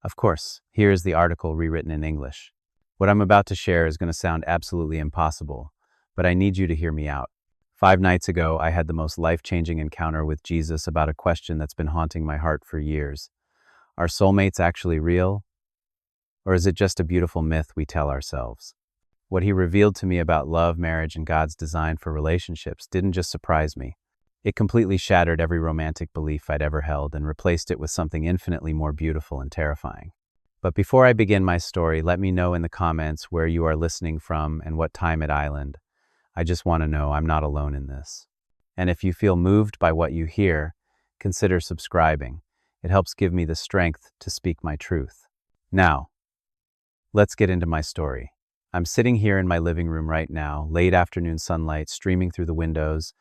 Of course, here is the article rewritten in English. What I'm about to share is going to sound absolutely impossible, but I need you to hear me out. 5 nights ago, I had the most life-changing encounter with Jesus about a question that's been haunting my heart for years. Are soulmates actually real? Or is it just a beautiful myth we tell ourselves? What he revealed to me about love, marriage, and God's design for relationships didn't just surprise me. It completely shattered every romantic belief I'd ever held and replaced it with something infinitely more beautiful and terrifying. But before I begin my story, let me know in the comments where you are listening from and what time at island. I just want to know I'm not alone in this. And if you feel moved by what you hear, consider subscribing. It helps give me the strength to speak my truth. Now, let's get into my story. I'm sitting here in my living room right now, late afternoon sunlight streaming through the windows,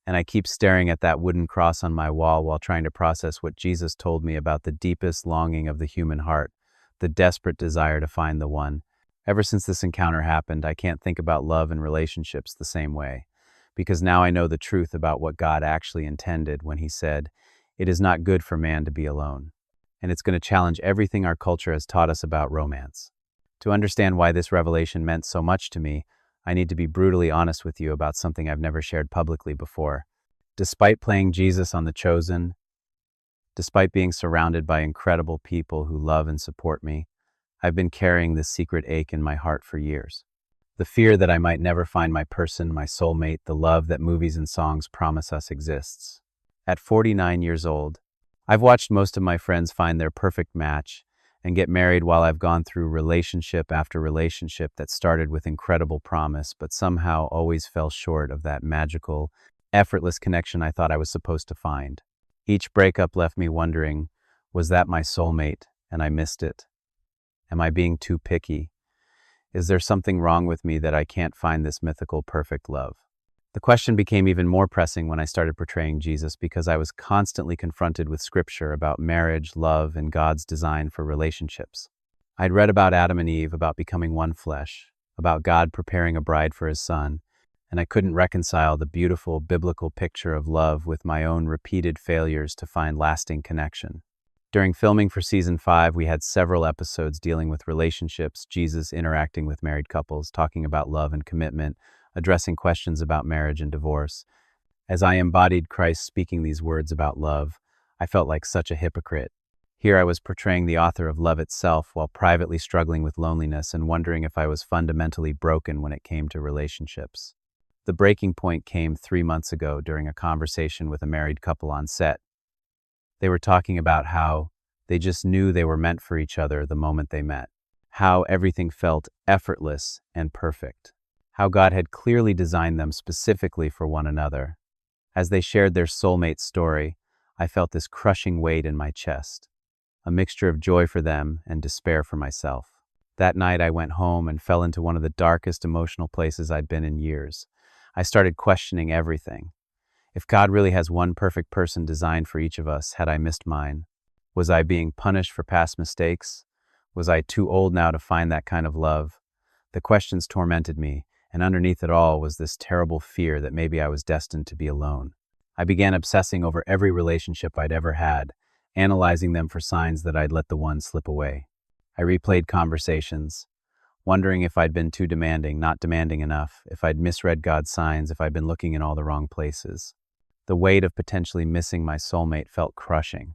and I keep staring at that wooden cross on my wall while trying to process what Jesus told me about the deepest longing of the human heart, the desperate desire to find the one. Ever since this encounter happened, I can't think about love and relationships the same way, because now I know the truth about what God actually intended when he said, "It is not good for man to be alone." And it's going to challenge everything our culture has taught us about romance. To understand why this revelation meant so much to me, I need to be brutally honest with you about something I've never shared publicly before. Despite playing Jesus on The Chosen, despite being surrounded by incredible people who love and support me, I've been carrying this secret ache in my heart for years. The fear that I might never find my person, my soulmate, the love that movies and songs promise us exists. At 49 years old, I've watched most of my friends find their perfect match and get married while I've gone through relationship after relationship that started with incredible promise, but somehow always fell short of that magical, effortless connection I thought I was supposed to find. Each breakup left me wondering, was that my soulmate and I missed it? Am I being too picky? Is there something wrong with me that I can't find this mythical perfect love? The question became even more pressing when I started portraying Jesus because I was constantly confronted with scripture about marriage, love, and God's design for relationships. I'd read about Adam and Eve, about becoming one flesh, about God preparing a bride for his son, and I couldn't reconcile the beautiful biblical picture of love with my own repeated failures to find lasting connection. During filming for season 5, we had several episodes dealing with relationships, Jesus interacting with married couples, talking about love and commitment, addressing questions about marriage and divorce. As I embodied Christ speaking these words about love, I felt like such a hypocrite. Here I was portraying the author of love itself while privately struggling with loneliness and wondering if I was fundamentally broken when it came to relationships. The breaking point came 3 months ago during a conversation with a married couple on set. They were talking about how they just knew they were meant for each other the moment they met, how everything felt effortless and perfect, how God had clearly designed them specifically for one another. As they shared their soulmate story, I felt this crushing weight in my chest, a mixture of joy for them and despair for myself. That night I went home and fell into one of the darkest emotional places I'd been in years. I started questioning everything. If God really has one perfect person designed for each of us, had I missed mine? Was I being punished for past mistakes? Was I too old now to find that kind of love? The questions tormented me, and underneath it all was this terrible fear that maybe I was destined to be alone. I began obsessing over every relationship I'd ever had, analyzing them for signs that I'd let the one slip away. I replayed conversations, wondering if I'd been too demanding, not demanding enough, if I'd misread God's signs, if I'd been looking in all the wrong places. The weight of potentially missing my soulmate felt crushing.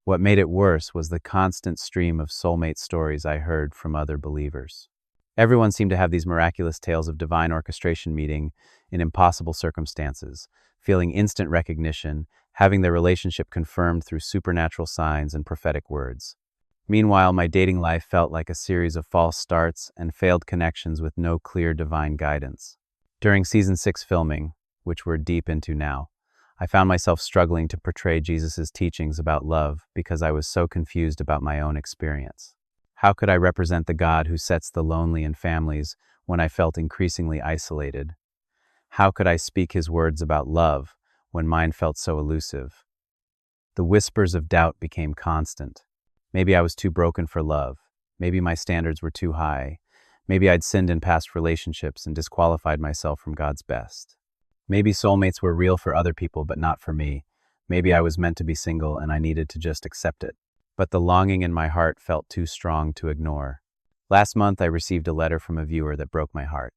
What made it worse was the constant stream of soulmate stories I heard from other believers. Everyone seemed to have these miraculous tales of divine orchestration meeting in impossible circumstances, feeling instant recognition, having their relationship confirmed through supernatural signs and prophetic words. Meanwhile, my dating life felt like a series of false starts and failed connections with no clear divine guidance. During season 6 filming, which we're deep into now, I found myself struggling to portray Jesus' teachings about love because I was so confused about my own experience. How could I represent the God who sets the lonely in families when I felt increasingly isolated? How could I speak his words about love when mine felt so elusive? The whispers of doubt became constant. Maybe I was too broken for love. Maybe my standards were too high. Maybe I'd sinned in past relationships and disqualified myself from God's best. Maybe soulmates were real for other people, but not for me. Maybe I was meant to be single and I needed to just accept it. but the longing in my heart felt too strong to ignore. Last month, I received a letter from a viewer that broke my heart.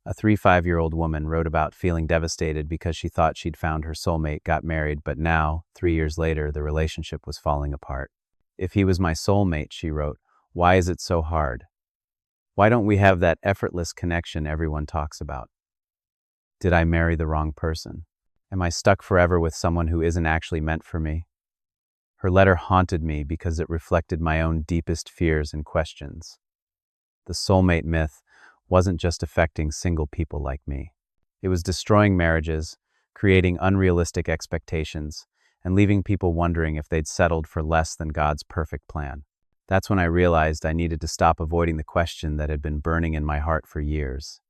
A 5-year-old woman wrote about feeling devastated because she thought she'd found her soulmate, got married, but now, 3 years later, the relationship was falling apart. If he was my soulmate, she wrote, why is it so hard? Why don't we have that effortless connection everyone talks about? Did I marry the wrong person? Am I stuck forever with someone who isn't actually meant for me? Her letter haunted me because it reflected my own deepest fears and questions. The soulmate myth wasn't just affecting single people like me. It was destroying marriages, creating unrealistic expectations, and leaving people wondering if they'd settled for less than God's perfect plan. That's when I realized I needed to stop avoiding the question that had been burning in my heart for years.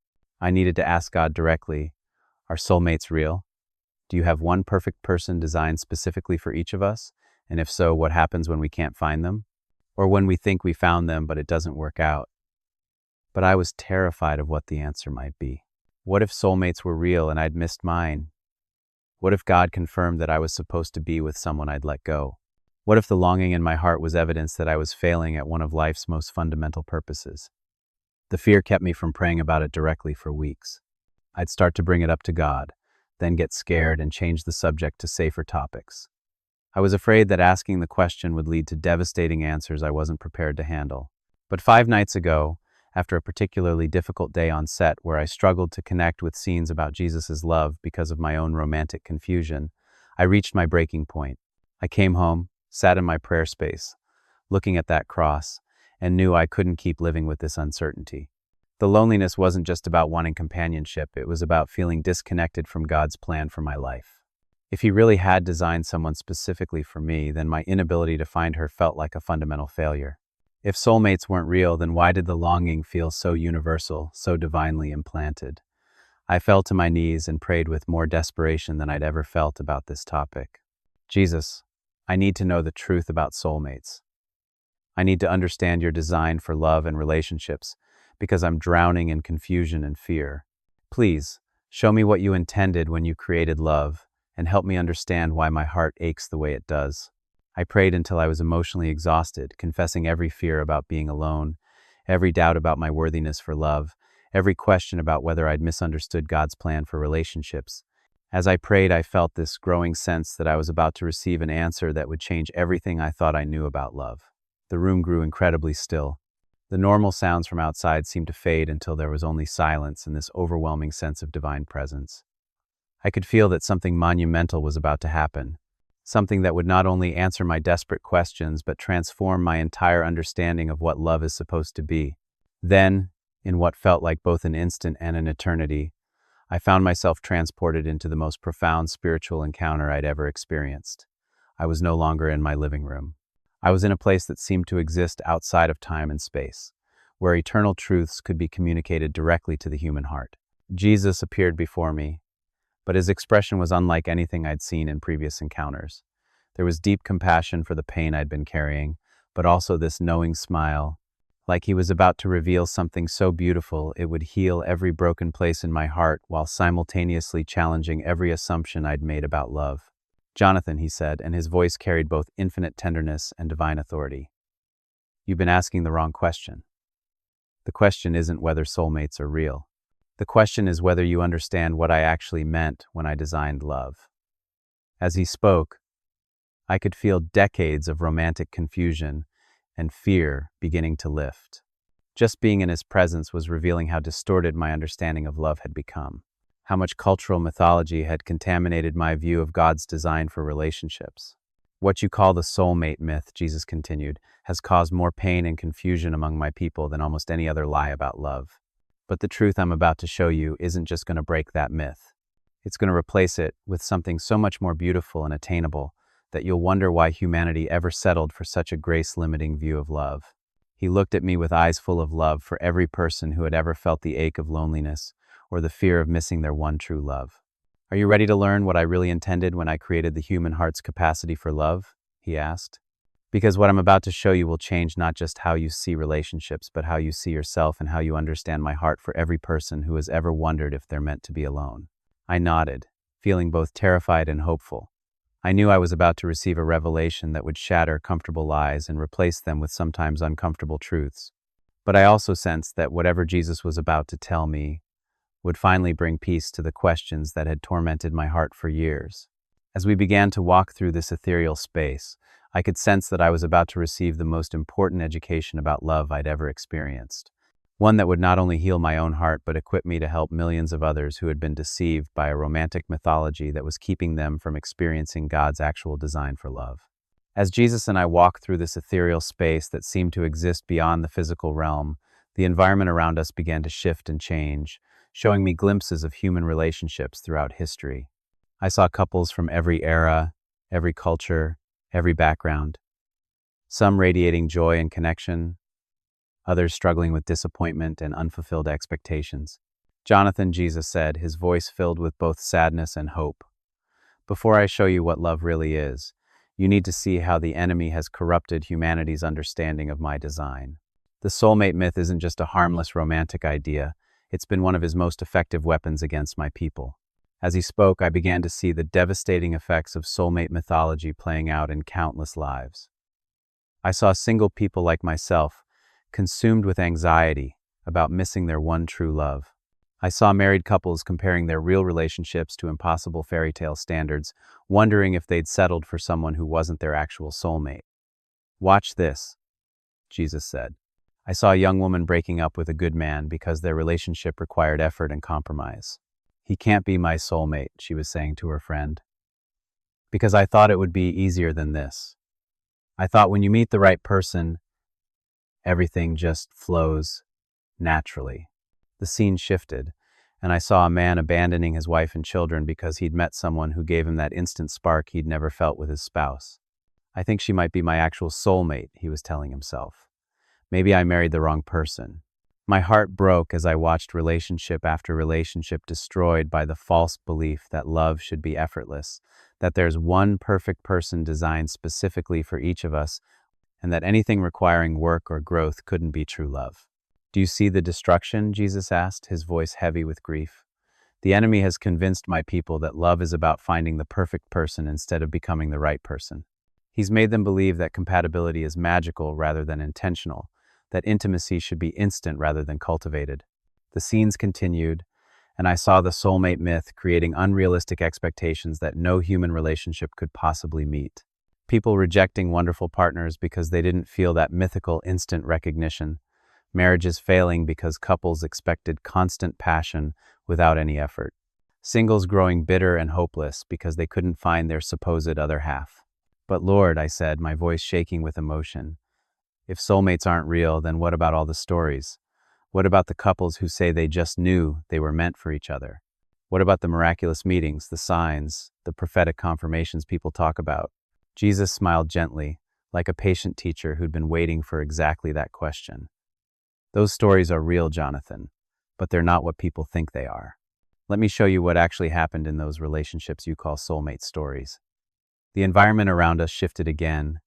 I needed to ask God directly, are soulmates real? Do you have one perfect person designed specifically for each of us? And if so, what happens when we can't find them? Or when we think we found them but it doesn't work out? But I was terrified of what the answer might be. What if soulmates were real and I'd missed mine? What if God confirmed that I was supposed to be with someone I'd let go? What if the longing in my heart was evidence that I was failing at one of life's most fundamental purposes? The fear kept me from praying about it directly for weeks. I'd start to bring it up to God, then get scared and change the subject to safer topics. I was afraid that asking the question would lead to devastating answers I wasn't prepared to handle. But 5 nights ago, after a particularly difficult day on set where I struggled to connect with scenes about Jesus' love because of my own romantic confusion, I reached my breaking point. I came home, sat in my prayer space, looking at that cross, and knew I couldn't keep living with this uncertainty. The loneliness wasn't just about wanting companionship, it was about feeling disconnected from God's plan for my life. If He really had designed someone specifically for me, then my inability to find her felt like a fundamental failure. If soulmates weren't real, then why did the longing feel so universal, so divinely implanted? I fell to my knees and prayed with more desperation than I'd ever felt about this topic. Jesus, I need to know the truth about soulmates. I need to understand your design for love and relationships because I'm drowning in confusion and fear. Please, show me what you intended when you created love and help me understand why my heart aches the way it does. I prayed until I was emotionally exhausted, confessing every fear about being alone, every doubt about my worthiness for love, every question about whether I'd misunderstood God's plan for relationships. As I prayed, I felt this growing sense that I was about to receive an answer that would change everything I thought I knew about love. The room grew incredibly still. The normal sounds from outside seemed to fade until there was only silence and this overwhelming sense of divine presence. I could feel that something monumental was about to happen, something that would not only answer my desperate questions but transform my entire understanding of what love is supposed to be. Then, in what felt like both an instant and an eternity, I found myself transported into the most profound spiritual encounter I'd ever experienced. I was no longer in my living room. I was in a place that seemed to exist outside of time and space, where eternal truths could be communicated directly to the human heart. Jesus appeared before me, but his expression was unlike anything I'd seen in previous encounters. There was deep compassion for the pain I'd been carrying, but also this knowing smile, like he was about to reveal something so beautiful it would heal every broken place in my heart while simultaneously challenging every assumption I'd made about love. Jonathan, he said, and his voice carried both infinite tenderness and divine authority. You've been asking the wrong question. The question isn't whether soulmates are real. The question is whether you understand what I actually meant when I designed love. As he spoke, I could feel decades of romantic confusion and fear beginning to lift. Just being in his presence was revealing how distorted my understanding of love had become, how much cultural mythology had contaminated my view of God's design for relationships. What you call the soulmate myth, Jesus continued, has caused more pain and confusion among my people than almost any other lie about love. But the truth I'm about to show you isn't just going to break that myth. It's going to replace it with something so much more beautiful and attainable that you'll wonder why humanity ever settled for such a grace-limiting view of love. He looked at me with eyes full of love for every person who had ever felt the ache of loneliness or the fear of missing their one true love. Are you ready to learn what I really intended when I created the human heart's capacity for love? He asked. Because what I'm about to show you will change not just how you see relationships, but how you see yourself and how you understand my heart for every person who has ever wondered if they're meant to be alone. I nodded, feeling both terrified and hopeful. I knew I was about to receive a revelation that would shatter comfortable lies and replace them with sometimes uncomfortable truths. But I also sensed that whatever Jesus was about to tell me would finally bring peace to the questions that had tormented my heart for years. As we began to walk through this ethereal space, I could sense that I was about to receive the most important education about love I'd ever experienced. One that would not only heal my own heart but equip me to help millions of others who had been deceived by a romantic mythology that was keeping them from experiencing God's actual design for love. As Jesus and I walked through this ethereal space that seemed to exist beyond the physical realm, the environment around us began to shift and change, showing me glimpses of human relationships throughout history. I saw couples from every era, every culture, every background, some radiating joy and connection, others struggling with disappointment and unfulfilled expectations. Jonathan, Jesus said, his voice filled with both sadness and hope. Before I show you what love really is, you need to see how the enemy has corrupted humanity's understanding of my design. The soulmate myth isn't just a harmless romantic idea, it's been one of his most effective weapons against my people. As he spoke, I began to see the devastating effects of soulmate mythology playing out in countless lives. I saw single people like myself, consumed with anxiety about missing their one true love. I saw married couples comparing their real relationships to impossible fairy tale standards, wondering if they'd settled for someone who wasn't their actual soulmate. Watch this, Jesus said. I saw a young woman breaking up with a good man because their relationship required effort and compromise. He can't be my soulmate, she was saying to her friend. Because I thought it would be easier than this. I thought when you meet the right person, everything just flows naturally. The scene shifted, and I saw a man abandoning his wife and children because he'd met someone who gave him that instant spark he'd never felt with his spouse. I think she might be my actual soulmate, he was telling himself. Maybe I married the wrong person. My heart broke as I watched relationship after relationship destroyed by the false belief that love should be effortless, that there's one perfect person designed specifically for each of us, and that anything requiring work or growth couldn't be true love. Do you see the destruction? Jesus asked, his voice heavy with grief. The enemy has convinced my people that love is about finding the perfect person instead of becoming the right person. He's made them believe that compatibility is magical rather than intentional, that intimacy should be instant rather than cultivated. The scenes continued, and I saw the soulmate myth creating unrealistic expectations that no human relationship could possibly meet. People rejecting wonderful partners because they didn't feel that mythical instant recognition. Marriages failing because couples expected constant passion without any effort. Singles growing bitter and hopeless because they couldn't find their supposed other half. But Lord, I said, my voice shaking with emotion, if soulmates aren't real, then what about all the stories? What about the couples who say they just knew they were meant for each other? What about the miraculous meetings, the signs, the prophetic confirmations people talk about? Jesus smiled gently, like a patient teacher who'd been waiting for exactly that question. Those stories are real, Jonathan, but they're not what people think they are. Let me show you what actually happened in those relationships you call soulmate stories. The environment around us shifted again,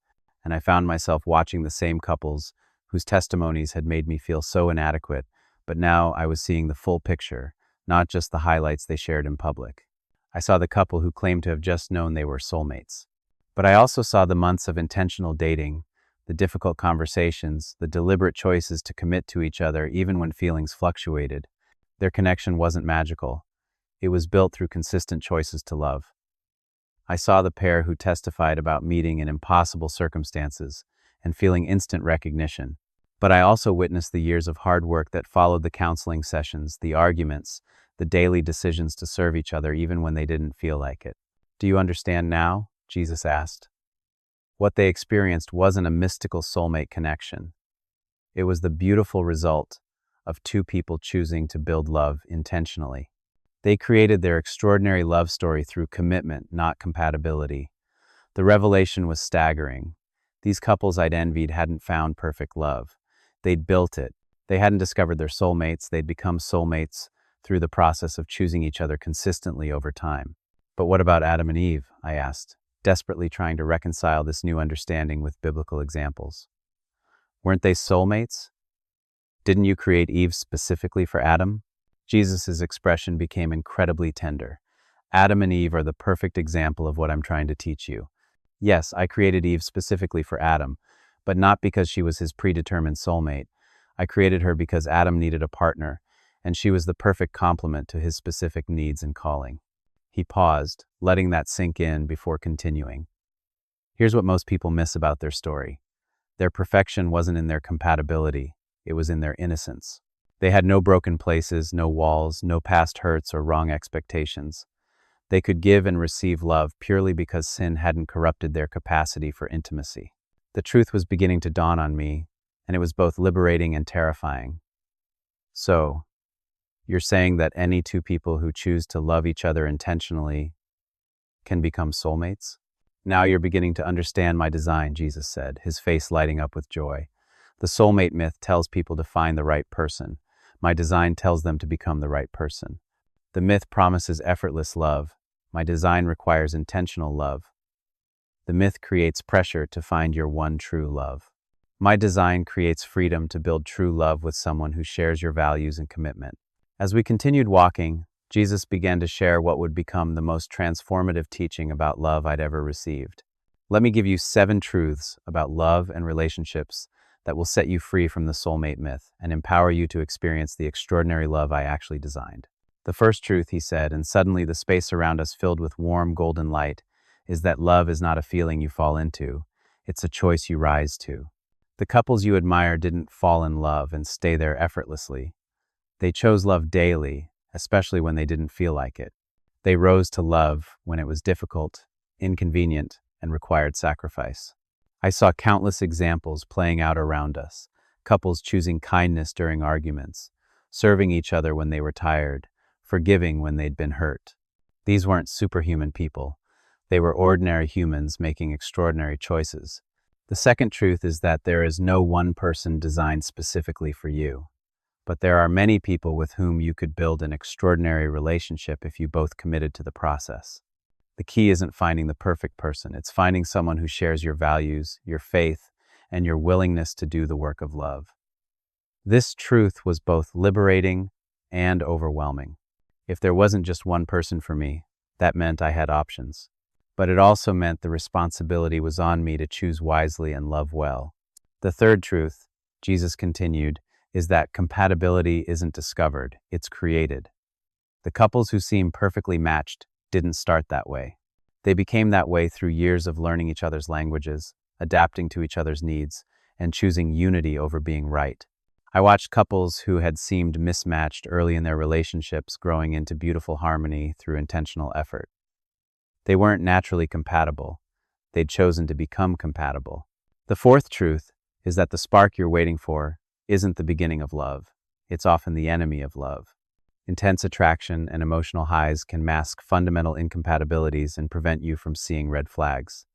and I found myself watching the same couples whose testimonies had made me feel so inadequate, but now I was seeing the full picture, not just the highlights they shared in public. I saw the couple who claimed to have just known they were soulmates. But I also saw the months of intentional dating, the difficult conversations, the deliberate choices to commit to each other even when feelings fluctuated. Their connection wasn't magical. It was built through consistent choices to love. I saw the pair who testified about meeting in impossible circumstances and feeling instant recognition. But I also witnessed the years of hard work that followed the counseling sessions, the arguments, the daily decisions to serve each other even when they didn't feel like it. Do you understand now? Jesus asked. What they experienced wasn't a mystical soulmate connection. It was the beautiful result of two people choosing to build love intentionally. They created their extraordinary love story through commitment, not compatibility. The revelation was staggering. These couples I'd envied hadn't found perfect love. They'd built it. They hadn't discovered their soulmates. They'd become soulmates through the process of choosing each other consistently over time. But what about Adam and Eve? I asked, desperately trying to reconcile this new understanding with biblical examples. Weren't they soulmates? Didn't you create Eve specifically for Adam? Jesus' expression became incredibly tender. Adam and Eve are the perfect example of what I'm trying to teach you. Yes, I created Eve specifically for Adam, but not because she was his predetermined soulmate. I created her because Adam needed a partner, and she was the perfect complement to his specific needs and calling. He paused, letting that sink in before continuing. Here's what most people miss about their story. Their perfection wasn't in their compatibility, it was in their innocence. They had no broken places, no walls, no past hurts or wrong expectations. They could give and receive love purely because sin hadn't corrupted their capacity for intimacy. The truth was beginning to dawn on me, and it was both liberating and terrifying. So, you're saying that any two people who choose to love each other intentionally can become soulmates? Now you're beginning to understand my design, Jesus said, his face lighting up with joy. The soulmate myth tells people to find the right person. My design tells them to become the right person. The myth promises effortless love. My design requires intentional love. The myth creates pressure to find your one true love. My design creates freedom to build true love with someone who shares your values and commitment. As we continued walking, Jesus began to share what would become the most transformative teaching about love I'd ever received. Let me give you 7 truths about love and relationships that will set you free from the soulmate myth and empower you to experience the extraordinary love I actually designed. The first truth, he said, and suddenly the space around us filled with warm golden light, is that love is not a feeling you fall into, it's a choice you rise to. The couples you admire didn't fall in love and stay there effortlessly. They chose love daily, especially when they didn't feel like it. They rose to love when it was difficult, inconvenient, and required sacrifice. I saw countless examples playing out around us, couples choosing kindness during arguments, serving each other when they were tired, forgiving when they'd been hurt. These weren't superhuman people. They were ordinary humans making extraordinary choices. The second truth is that there is no one person designed specifically for you. But there are many people with whom you could build an extraordinary relationship if you both committed to the process. The key isn't finding the perfect person, it's finding someone who shares your values, your faith, and your willingness to do the work of love. This truth was both liberating and overwhelming. If there wasn't just one person for me, that meant I had options. But it also meant the responsibility was on me to choose wisely and love well. The third truth, Jesus continued, is that compatibility isn't discovered, it's created. The couples who seem perfectly matched didn't start that way. They became that way through years of learning each other's languages, adapting to each other's needs, and choosing unity over being right. I watched couples who had seemed mismatched early in their relationships growing into beautiful harmony through intentional effort. They weren't naturally compatible. They'd chosen to become compatible. The fourth truth is that the spark you're waiting for isn't the beginning of love. It's often the enemy of love. Intense attraction and emotional highs can mask fundamental incompatibilities and prevent you from seeing red flags.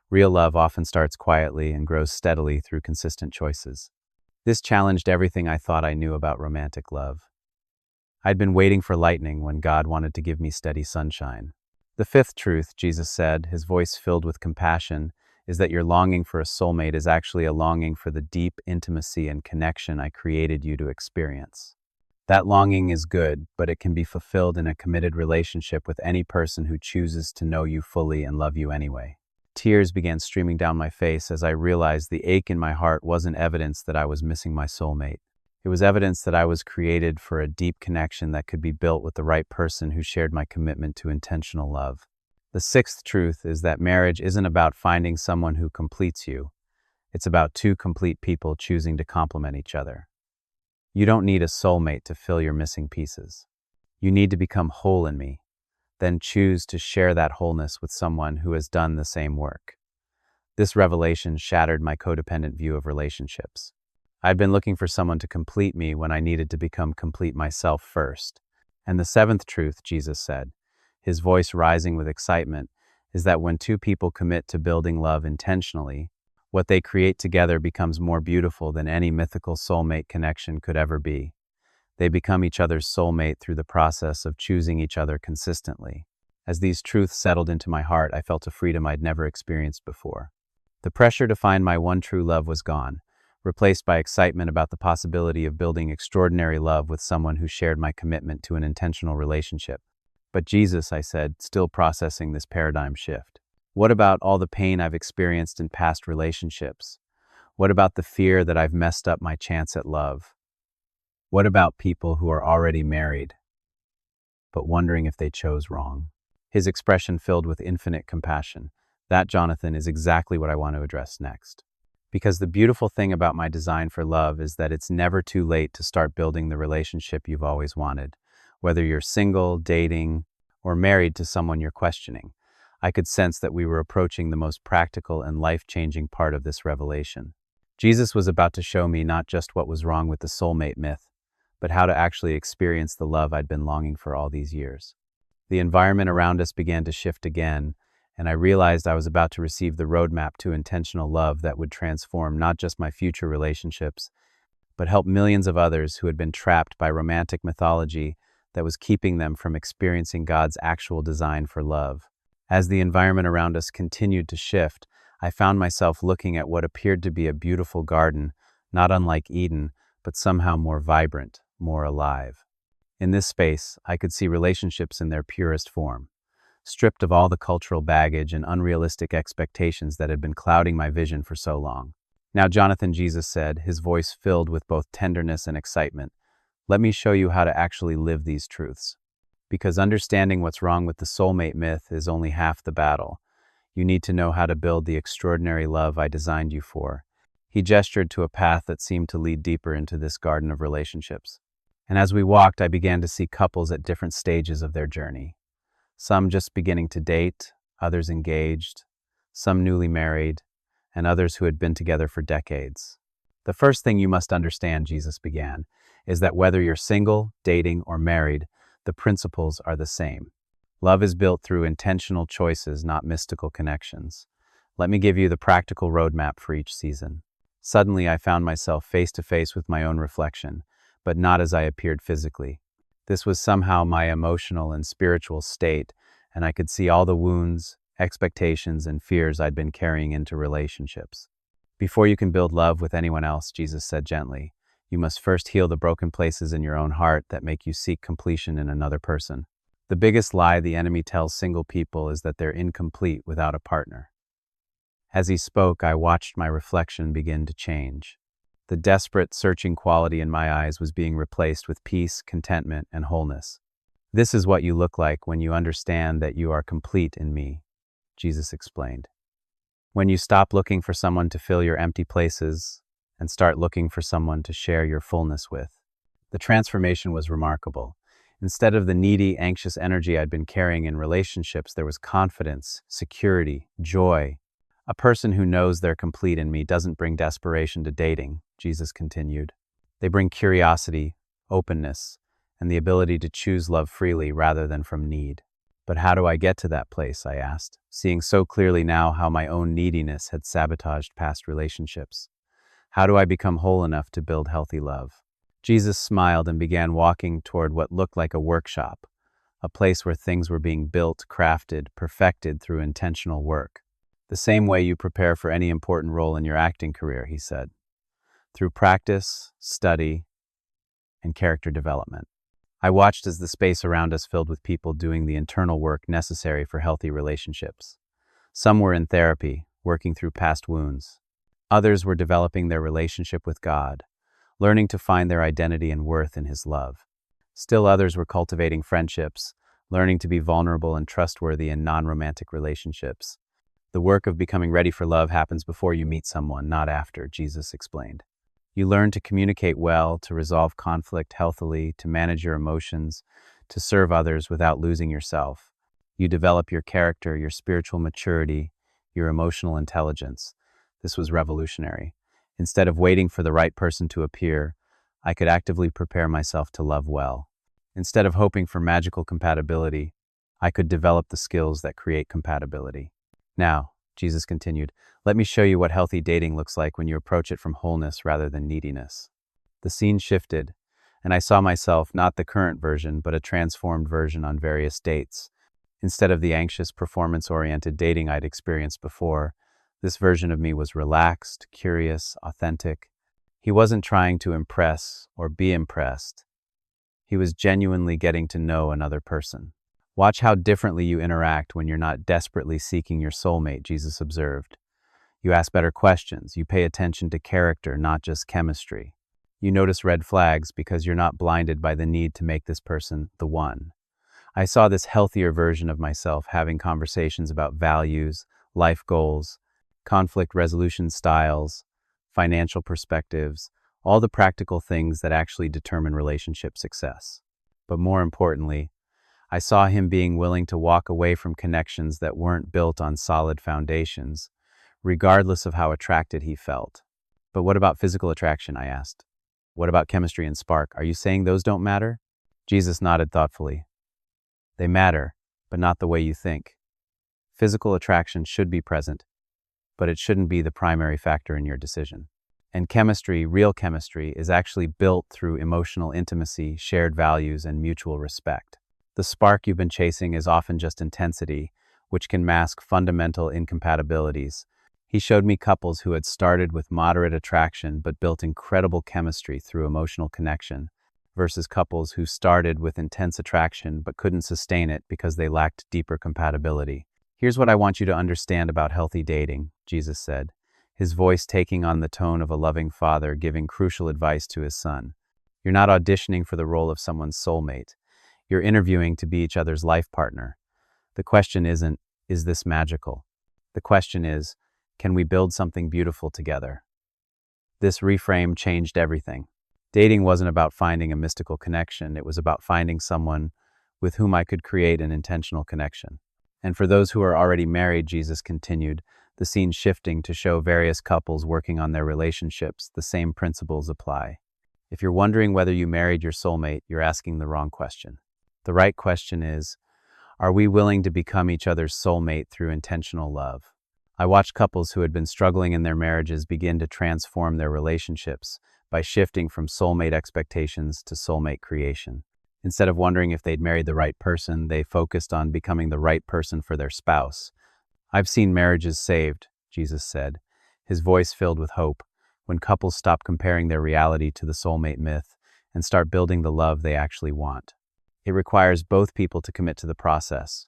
Real love often starts quietly and grows steadily through consistent choices. This challenged everything I thought I knew about romantic love. I'd been waiting for lightning when God wanted to give me steady sunshine. The fifth truth, Jesus said, his voice filled with compassion, is that your longing for a soulmate is actually a longing for the deep intimacy and connection I created you to experience. That longing is good, but it can be fulfilled in a committed relationship with any person who chooses to know you fully and love you anyway. Tears began streaming down my face as I realized the ache in my heart wasn't evidence that I was missing my soulmate. It was evidence that I was created for a deep connection that could be built with the right person who shared my commitment to intentional love. The sixth truth is that marriage isn't about finding someone who completes you. It's about two complete people choosing to complement each other. You don't need a soulmate to fill your missing pieces. You need to become whole in me, then choose to share that wholeness with someone who has done the same work. This revelation shattered my codependent view of relationships. I'd been looking for someone to complete me when I needed to become complete myself first. And the seventh truth, Jesus said, his voice rising with excitement, is that when two people commit to building love intentionally, what they create together becomes more beautiful than any mythical soulmate connection could ever be. They become each other's soulmate through the process of choosing each other consistently. As these truths settled into my heart, I felt a freedom I'd never experienced before. The pressure to find my one true love was gone, replaced by excitement about the possibility of building extraordinary love with someone who shared my commitment to an intentional relationship. But Jesus, I said, still processing this paradigm shift. What about all the pain I've experienced in past relationships? What about the fear that I've messed up my chance at love? What about people who are already married, but wondering if they chose wrong? His expression filled with infinite compassion. That, Jonathan, is exactly what I want to address next. Because the beautiful thing about my design for love is that it's never too late to start building the relationship you've always wanted. Whether you're single, dating, or married to someone you're questioning, I could sense that we were approaching the most practical and life-changing part of this revelation. Jesus was about to show me not just what was wrong with the soulmate myth, but how to actually experience the love I'd been longing for all these years. The environment around us began to shift again, and I realized I was about to receive the roadmap to intentional love that would transform not just my future relationships, but help millions of others who had been trapped by romantic mythology that was keeping them from experiencing God's actual design for love. As the environment around us continued to shift, I found myself looking at what appeared to be a beautiful garden, not unlike Eden, but somehow more vibrant, more alive. In this space, I could see relationships in their purest form, stripped of all the cultural baggage and unrealistic expectations that had been clouding my vision for so long. Now, Jonathan, Jesus said, his voice filled with both tenderness and excitement, let me show you how to actually live these truths. Because understanding what's wrong with the soulmate myth is only half the battle. You need to know how to build the extraordinary love I designed you for. He gestured to a path that seemed to lead deeper into this garden of relationships. And as we walked, I began to see couples at different stages of their journey. Some just beginning to date, others engaged, some newly married, and others who had been together for decades. The first thing you must understand, Jesus began, is that whether you're single, dating, or married, the principles are the same. Love is built through intentional choices, not mystical connections. Let me give you the practical roadmap for each season. Suddenly, I found myself face to face with my own reflection, but not as I appeared physically. This was somehow my emotional and spiritual state, and I could see all the wounds, expectations, and fears I'd been carrying into relationships. Before you can build love with anyone else, Jesus said gently, you must first heal the broken places in your own heart that make you seek completion in another person. The biggest lie the enemy tells single people is that they're incomplete without a partner. As he spoke, I watched my reflection begin to change. The desperate, searching quality in my eyes was being replaced with peace, contentment, and wholeness. This is what you look like when you understand that you are complete in me, Jesus explained. When you stop looking for someone to fill your empty places and start looking for someone to share your fullness with. The transformation was remarkable. Instead of the needy, anxious energy I'd been carrying in relationships, there was confidence, security, joy. A person who knows they're complete in me doesn't bring desperation to dating, Jesus continued. They bring curiosity, openness, and the ability to choose love freely rather than from need. But how do I get to that place, I asked, seeing so clearly now how my own neediness had sabotaged past relationships. How do I become whole enough to build healthy love? Jesus smiled and began walking toward what looked like a workshop, a place where things were being built, crafted, perfected through intentional work. The same way you prepare for any important role in your acting career, he said, through practice, study, and character development. I watched as the space around us filled with people doing the internal work necessary for healthy relationships. Some were in therapy, working through past wounds. Others were developing their relationship with God, learning to find their identity and worth in His love. Still others were cultivating friendships, learning to be vulnerable and trustworthy in non-romantic relationships. The work of becoming ready for love happens before you meet someone, not after, Jesus explained. You learn to communicate well, to resolve conflict healthily, to manage your emotions, to serve others without losing yourself. You develop your character, your spiritual maturity, your emotional intelligence. This was revolutionary. Instead of waiting for the right person to appear, I could actively prepare myself to love well. Instead of hoping for magical compatibility, I could develop the skills that create compatibility. Now, Jesus continued, let me show you what healthy dating looks like when you approach it from wholeness rather than neediness. The scene shifted, and I saw myself, not the current version, but a transformed version on various dates. Instead of the anxious, performance-oriented dating I'd experienced before, this version of me was relaxed, curious, authentic. He wasn't trying to impress or be impressed. He was genuinely getting to know another person. Watch how differently you interact when you're not desperately seeking your soulmate, Jesus observed. You ask better questions. You pay attention to character, not just chemistry. You notice red flags because you're not blinded by the need to make this person the one. I saw this healthier version of myself having conversations about values, life goals, conflict resolution styles, financial perspectives, all the practical things that actually determine relationship success. But more importantly, I saw him being willing to walk away from connections that weren't built on solid foundations, regardless of how attracted he felt. But what about physical attraction? I asked. What about chemistry and spark? Are you saying those don't matter? Jesus nodded thoughtfully. They matter, but not the way you think. Physical attraction should be present, but it shouldn't be the primary factor in your decision. And chemistry, real chemistry, is actually built through emotional intimacy, shared values, and mutual respect. The spark you've been chasing is often just intensity, which can mask fundamental incompatibilities. He showed me couples who had started with moderate attraction but built incredible chemistry through emotional connection, versus couples who started with intense attraction but couldn't sustain it because they lacked deeper compatibility. Here's what I want you to understand about healthy dating, Jesus said, his voice taking on the tone of a loving father giving crucial advice to his son. You're not auditioning for the role of someone's soulmate. You're interviewing to be each other's life partner. The question isn't, is this magical? The question is, can we build something beautiful together? This reframe changed everything. Dating wasn't about finding a mystical connection. It was about finding someone with whom I could create an intentional connection. And for those who are already married, Jesus continued, the scene shifting to show various couples working on their relationships, the same principles apply. If you're wondering whether you married your soulmate, you're asking the wrong question. The right question is, are we willing to become each other's soulmate through intentional love? I watched couples who had been struggling in their marriages begin to transform their relationships by shifting from soulmate expectations to soulmate creation. Instead of wondering if they'd married the right person, they focused on becoming the right person for their spouse. I've seen marriages saved, Jesus said, his voice filled with hope, when couples stop comparing their reality to the soulmate myth and start building the love they actually want. It requires both people to commit to the process.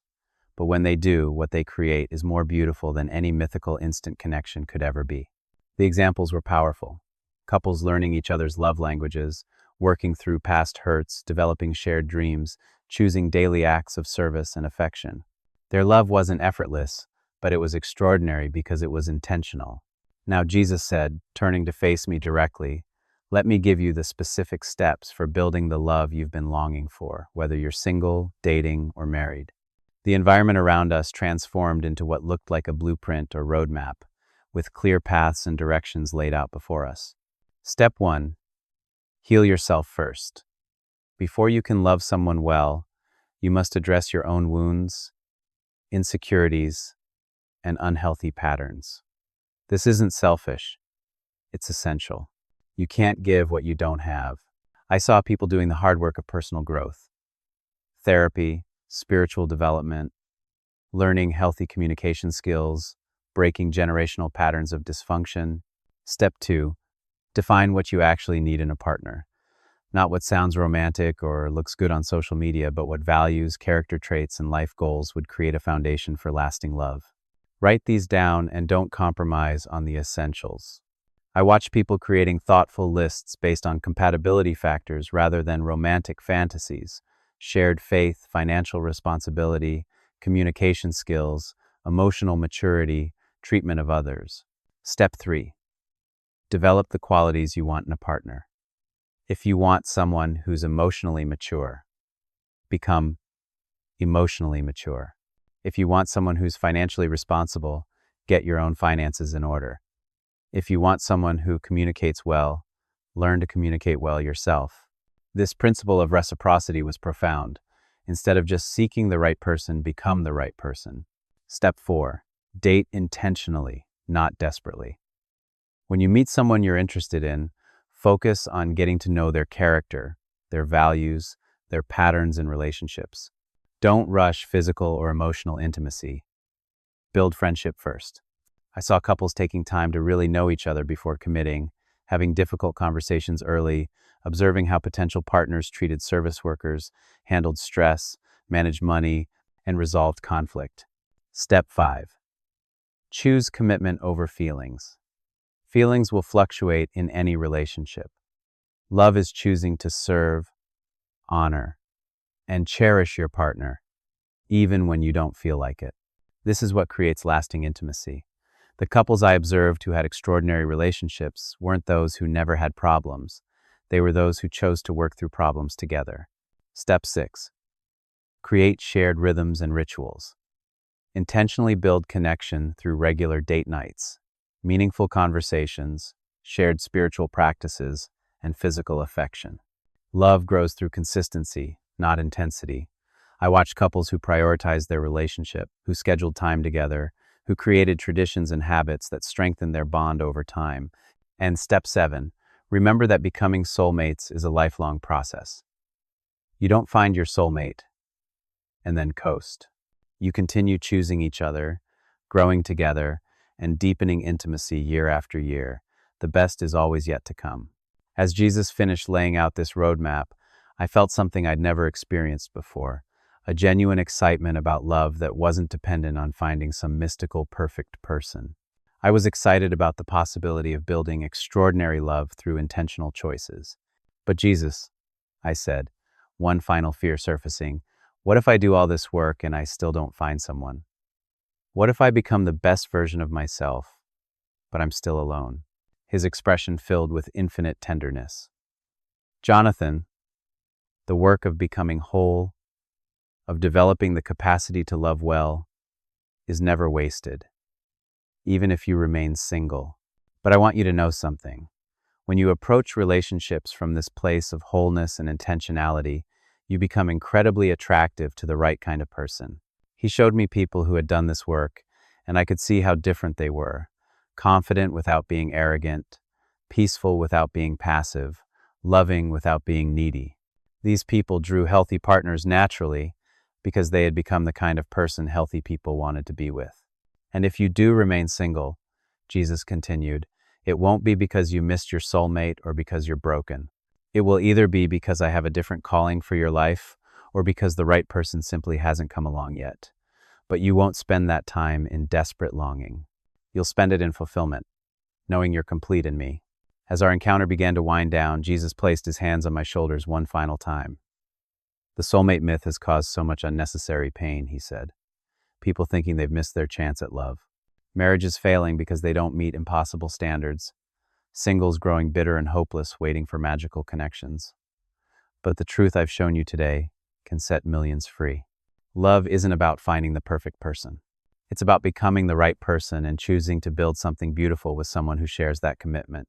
But when they do, what they create is more beautiful than any mythical instant connection could ever be. The examples were powerful. Couples learning each other's love languages, working through past hurts, developing shared dreams, choosing daily acts of service and affection. Their love wasn't effortless, but it was extraordinary because it was intentional. Now Jesus said, turning to face me directly, let me give you the specific steps for building the love you've been longing for, whether you're single, dating, or married. The environment around us transformed into what looked like a blueprint or roadmap, with clear paths and directions laid out before us. Step 1. Heal yourself first. Before you can love someone well, you must address your own wounds, insecurities, and unhealthy patterns. This isn't selfish. It's essential. You can't give what you don't have. I saw people doing the hard work of personal growth. Therapy, spiritual development, learning healthy communication skills, breaking generational patterns of dysfunction. Step 2, define what you actually need in a partner. Not what sounds romantic or looks good on social media, but what values, character traits, and life goals would create a foundation for lasting love. Write these down and don't compromise on the essentials. I watch people creating thoughtful lists based on compatibility factors rather than romantic fantasies. Shared faith, financial responsibility, communication skills, emotional maturity, treatment of others. Step 3. Develop the qualities you want in a partner. If you want someone who's emotionally mature, become emotionally mature. If you want someone who's financially responsible, get your own finances in order. If you want someone who communicates well, learn to communicate well yourself. This principle of reciprocity was profound. Instead of just seeking the right person, become the right person. Step 4. Date intentionally, not desperately. When you meet someone you're interested in, focus on getting to know their character, their values, their patterns in relationships. Don't rush physical or emotional intimacy. Build friendship first. I saw couples taking time to really know each other before committing, having difficult conversations early, observing how potential partners treated service workers, handled stress, manage money, and resolve conflict. Step 5. Choose commitment over feelings. Feelings will fluctuate in any relationship. Love is choosing to serve, honor, and cherish your partner, even when you don't feel like it. This is what creates lasting intimacy. The couples I observed who had extraordinary relationships weren't those who never had problems. They were those who chose to work through problems together. Step 6. Create shared rhythms and rituals. Intentionally build connection through regular date nights, meaningful conversations, shared spiritual practices, and physical affection. Love grows through consistency, not intensity. I watched couples who prioritized their relationship, who scheduled time together, who created traditions and habits that strengthened their bond over time. And step 7, remember that becoming soulmates is a lifelong process. You don't find your soulmate and then coast. You continue choosing each other, growing together, and deepening intimacy year after year. The best is always yet to come. As Jesus finished laying out this roadmap, I felt something I'd never experienced before, a genuine excitement about love that wasn't dependent on finding some mystical, perfect person. I was excited about the possibility of building extraordinary love through intentional choices. But Jesus, I said, one final fear surfacing, what if I do all this work and I still don't find someone? What if I become the best version of myself, but I'm still alone? His expression filled with infinite tenderness. Jonathan, the work of becoming whole, of developing the capacity to love well, is never wasted, even if you remain single. But I want you to know something. When you approach relationships from this place of wholeness and intentionality, you become incredibly attractive to the right kind of person. He showed me people who had done this work, and I could see how different they were. Confident without being arrogant, peaceful without being passive, loving without being needy. These people drew healthy partners naturally because they had become the kind of person healthy people wanted to be with. And if you do remain single, Jesus continued, it won't be because you missed your soulmate or because you're broken. It will either be because I have a different calling for your life or because the right person simply hasn't come along yet. But you won't spend that time in desperate longing. You'll spend it in fulfillment, knowing you're complete in me. As our encounter began to wind down, Jesus placed his hands on my shoulders one final time. The soulmate myth has caused so much unnecessary pain, he said. People thinking they've missed their chance at love. Marriages failing because they don't meet impossible standards. Singles growing bitter and hopeless, waiting for magical connections. But the truth I've shown you today can set millions free. Love isn't about finding the perfect person. It's about becoming the right person and choosing to build something beautiful with someone who shares that commitment.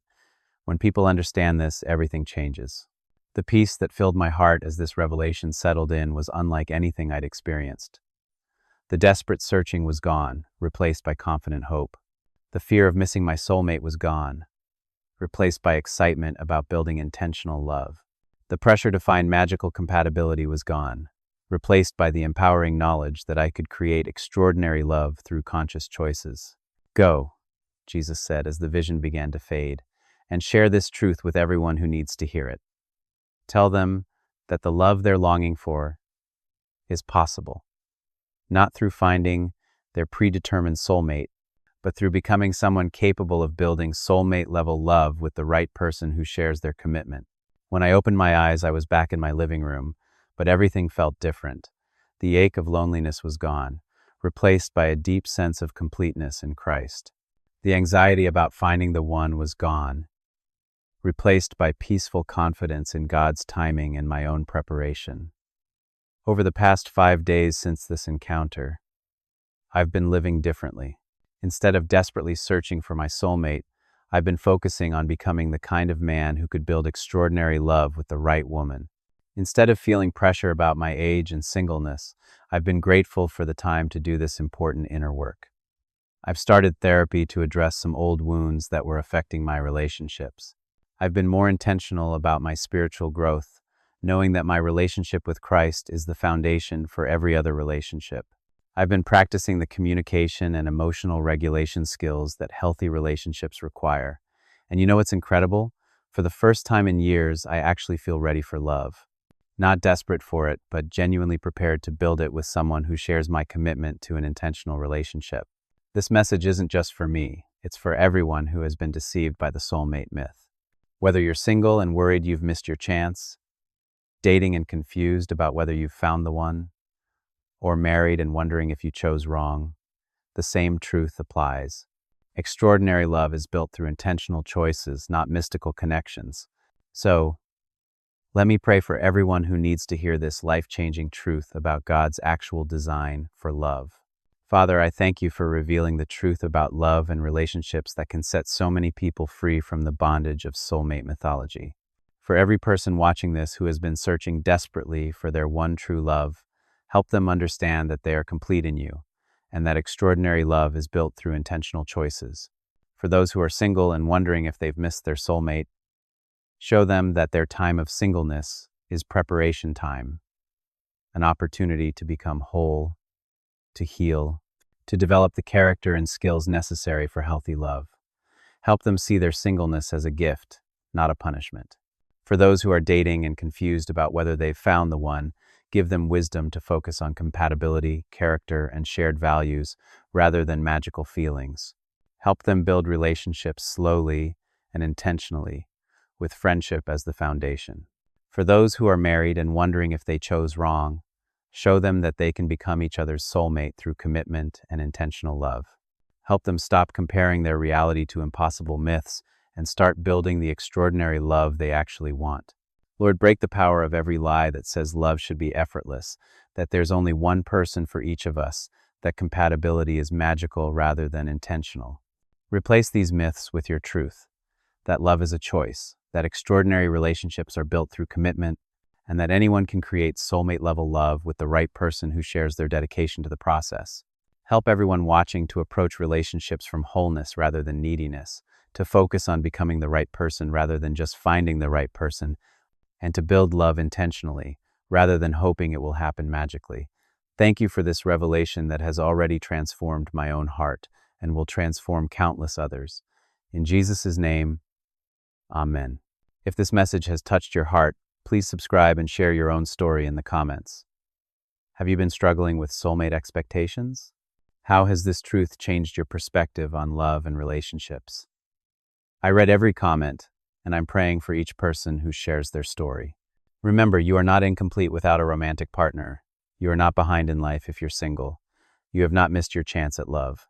When people understand this, everything changes. The peace that filled my heart as this revelation settled in was unlike anything I'd experienced. The desperate searching was gone, replaced by confident hope. The fear of missing my soulmate was gone, replaced by excitement about building intentional love. The pressure to find magical compatibility was gone, replaced by the empowering knowledge that I could create extraordinary love through conscious choices. Go, Jesus said as the vision began to fade, and share this truth with everyone who needs to hear it. Tell them that the love they're longing for is possible, not through finding their predetermined soulmate, but through becoming someone capable of building soulmate-level love with the right person who shares their commitment. When I opened my eyes, I was back in my living room, but everything felt different. The ache of loneliness was gone, replaced by a deep sense of completeness in Christ. The anxiety about finding the one was gone, replaced by peaceful confidence in God's timing and my own preparation. Over the past 5 days since this encounter, I've been living differently. Instead of desperately searching for my soulmate, I've been focusing on becoming the kind of man who could build extraordinary love with the right woman. Instead of feeling pressure about my age and singleness, I've been grateful for the time to do this important inner work. I've started therapy to address some old wounds that were affecting my relationships. I've been more intentional about my spiritual growth, knowing that my relationship with Christ is the foundation for every other relationship. I've been practicing the communication and emotional regulation skills that healthy relationships require. And you know what's incredible? For the first time in years, I actually feel ready for love. Not desperate for it, but genuinely prepared to build it with someone who shares my commitment to an intentional relationship. This message isn't just for me, it's for everyone who has been deceived by the soulmate myth. Whether you're single and worried you've missed your chance, dating and confused about whether you've found the one, or married and wondering if you chose wrong, the same truth applies. Extraordinary love is built through intentional choices, not mystical connections. So, let me pray for everyone who needs to hear this life-changing truth about God's actual design for love. Father, I thank you for revealing the truth about love and relationships that can set so many people free from the bondage of soulmate mythology. For every person watching this who has been searching desperately for their one true love, help them understand that they are complete in you, and that extraordinary love is built through intentional choices. For those who are single and wondering if they've missed their soulmate, show them that their time of singleness is preparation time, an opportunity to become whole, to heal, to develop the character and skills necessary for healthy love. Help them see their singleness as a gift, not a punishment. For those who are dating and confused about whether they've found the one, give them wisdom to focus on compatibility, character, and shared values rather than magical feelings. Help them build relationships slowly and intentionally, with friendship as the foundation. For those who are married and wondering if they chose wrong, show them that they can become each other's soulmate through commitment and intentional love. Help them stop comparing their reality to impossible myths and start building the extraordinary love they actually want. Lord, break the power of every lie that says love should be effortless, that there's only one person for each of us, that compatibility is magical rather than intentional. Replace these myths with your truth, that love is a choice, that extraordinary relationships are built through commitment, and that anyone can create soulmate-level love with the right person who shares their dedication to the process. Help everyone watching to approach relationships from wholeness rather than neediness, to focus on becoming the right person rather than just finding the right person, and to build love intentionally rather than hoping it will happen magically. Thank you for this revelation that has already transformed my own heart and will transform countless others. In Jesus' name, Amen. If this message has touched your heart, please subscribe and share your own story in the comments. Have you been struggling with soulmate expectations? How has this truth changed your perspective on love and relationships? I read every comment, and I'm praying for each person who shares their story. Remember, you are not incomplete without a romantic partner. You are not behind in life if you're single. You have not missed your chance at love.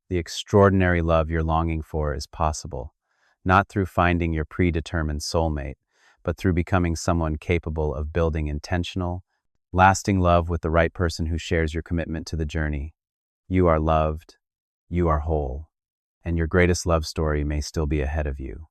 The extraordinary love you're longing for is possible, not through finding your predetermined soulmate, but through becoming someone capable of building intentional, lasting love with the right person who shares your commitment to the journey. You are loved, you are whole, and your greatest love story may still be ahead of you.